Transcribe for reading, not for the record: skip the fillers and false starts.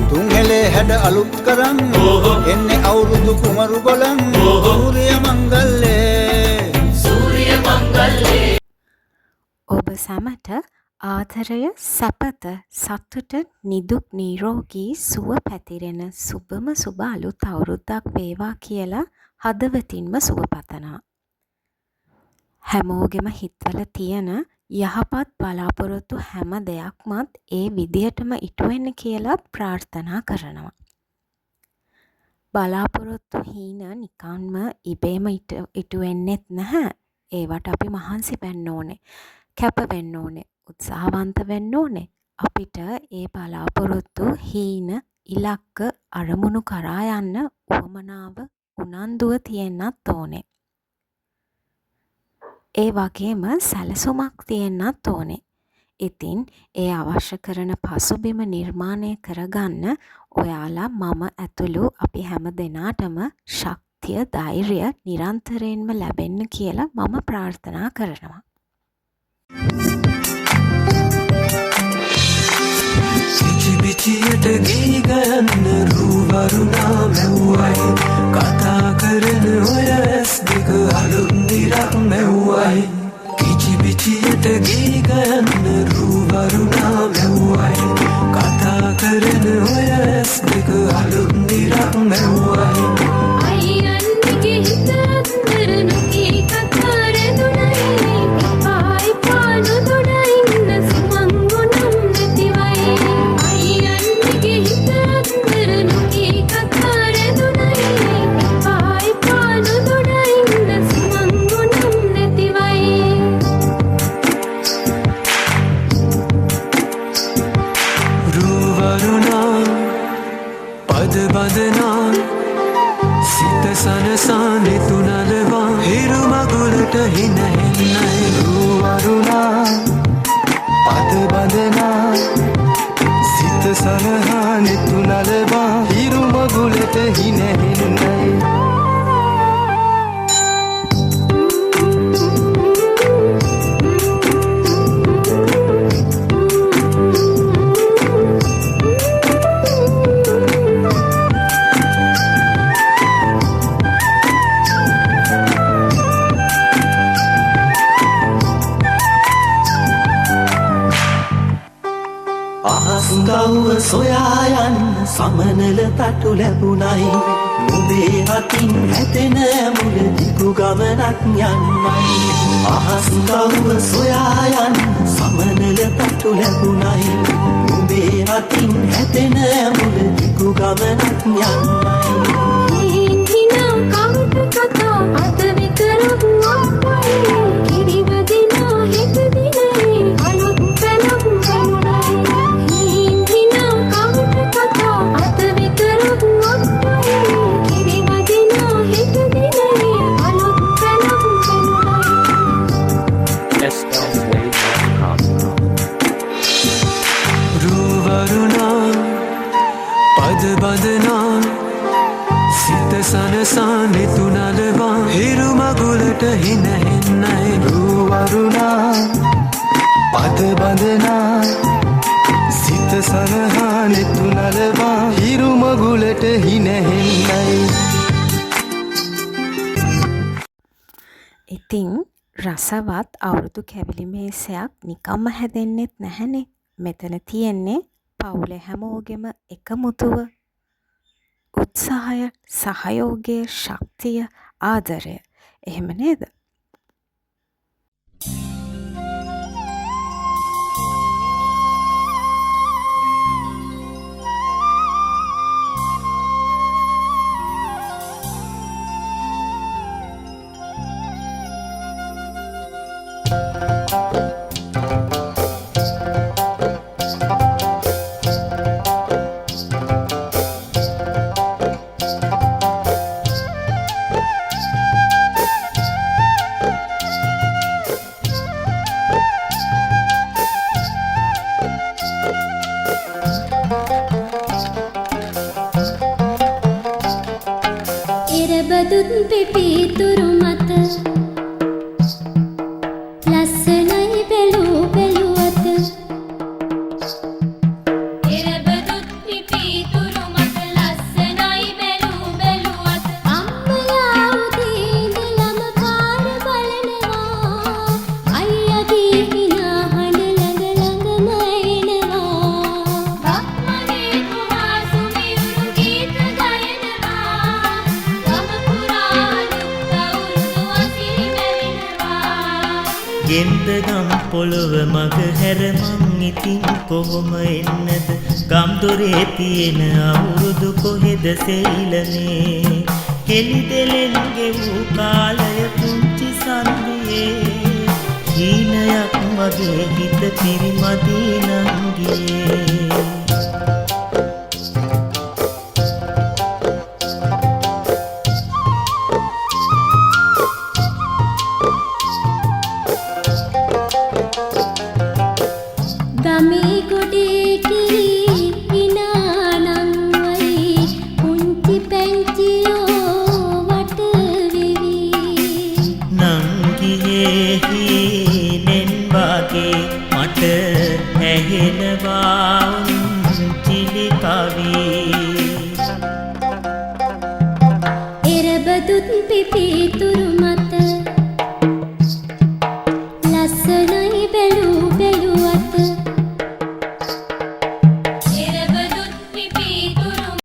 තුන්හෙලේ හැඩ අලුත් කරන් එන්නේ අවුරුදු කුමරු බලන් සූර්ය මංගල්ලේ ඔබ සැමට ආදරය සැපත සතුට නිදුක් නිරෝගී සුව පැතිරෙන සුබම සුබ අලුත් අවුරුද්දක් වේවා කියලා හදවතින්ම සුව පතනවා. හැමෝගෙම හිතවල තියෙන යහපත් බලාපොරොත්තු හැම දෙයක්මත් ඒ විදිහටම ඉටු වෙන්න කියලා ප්‍රාර්ථනා කරනවා. බලාපොරොත්තු හීන නිකන්ම ඉබේම ඉටු වෙන්නෙත් නැහැ. ඒවට අපි මහන්සි වෙන්න ඕනේ. කැප වෙන්න ඕනේ. උත්සාහවන්ත වෙන්න ඕනේ. අපිට ඒ බලාපොරොත්තු හීන ඉලක්ක අරමුණු කරා යන්න උවමනාව උනන්දුව තියෙන්නත් ඕනේ. ඒ වගේම සැලසුමක් තියෙන්නත් ඕනේ. ඉතින් ඒ අවශ්‍ය කරන පසුබිම නිර්මාණය කරගන්න ඔයාලා මම ඇතුළු අපි හැම දෙනාටම ශක්තිය ධෛර්යය නිරන්තරයෙන්ම ලැබෙන්න කියලා මම ප්‍රාර්ථනා කරනවා. සිටිබිටියට ගී ගයන්න රූවරුණා මැව්වයි කතා කරන ඔය ඇස් දෙක අලුත් දිරක් මැව්වයි කිචිබිටියට ගී ගයන්න රූවරුණා මැව්වයි කතා කරන ඔය ඇස් දෙක අලුත් දිරක් මැව්වයි අයියන්ගේ හිත අතර නොකී කතා රැඳුණයි පායි පානු දොඩින්න සුමංගුණම් නැතිවයි අයියන්ගේ හිත අතර නොකී කතා රැඳුණයි පායි පානු දොඩින්න සුමංගුණම් නැතිවයි රූවරුණා පද බදනා සිත සනසා නිතුනලවා හිරු මගුලට හින හෙන්නයි රූවරුණා පද බදනා සිත සනහා නිතුනලවා හිරු මගුලට හින හෙන්නයි අහස්ගව්ව සොයා යන්න සමනල තටු ලැබුණයි මුදේ අතින් හැතෙන මුල දිගු ගමනක් යන්නයි අහස්ගව්ව සොයා යන්න සමනල තටු ලැබුණයි මුදේ අතින් හැතෙන මුල දිගු ගමනක් යන්නයි හිනා කවුට කතා අත විතරක් අපයි කිරිවදිනා හිත දිනේ අලුත් පැලක් වෙනුණයි හිනා කවුට කතා අත විතරක් අපයි කිරිවදිනා හිත දිනේ අලුත් පැලක් වෙනුණයි රූවරුණා පද බදනා සිත සනසා නිතුනලවා හිරු මගුලට හින හෙන්නයි රූවරුණා පද බදනා සිත සනහා නිතුනලවා හිරු මගුලට හින හෙන්නයි ඉතින් රසවත් අවුරුදු කැවිලි මේසයක් නිකම්ම හැදෙන්නෙත් නැහැනේ. මෙතන තියෙන්නේ පවුලේ හැමෝගෙම එකමුතුව උත්සාහය සහයෝගය ශක්තිය ආදරය. එහෙම නේද? එරබදුත් පිපිතුරු මත ලස්සනයි බැලූ බැලුවත එරබදුත් පිපිතුරු මත ලස්සනයි බැලූ බැලුවත අම්මලා උදේ ඉඳලම පාර බලනවා අයියාගේ හිනා හඬ ළඟ ළඟම එනවා බක්මනේ කුමා සුමියුරු ගීත ගයනවා ගම පුරා දුක් අවුරුදු අසිරි මැවෙනවා ගෙන්ද ගම් පොළොව මග හැරමන් ඉතින් කොහොම එන්නද ගම් දොරේ තියෙන අවුරුදු කොහෙද සෙයිලනේ හෙලි දෙලෙන් ගෙවූ කාලය පුංචි සන්දියේ හීනයක් වගේ හිත පිරිමදී නංගියේ ගමේ ගොඩේ කිරි විනානංවයි පුංචි පැංචියෝ වට වෙවි නංගියේ හීනෙන් වාගේ මට ඇහෙනවා උන්චිලි කවි එරබදුත් පිපිතුරු මත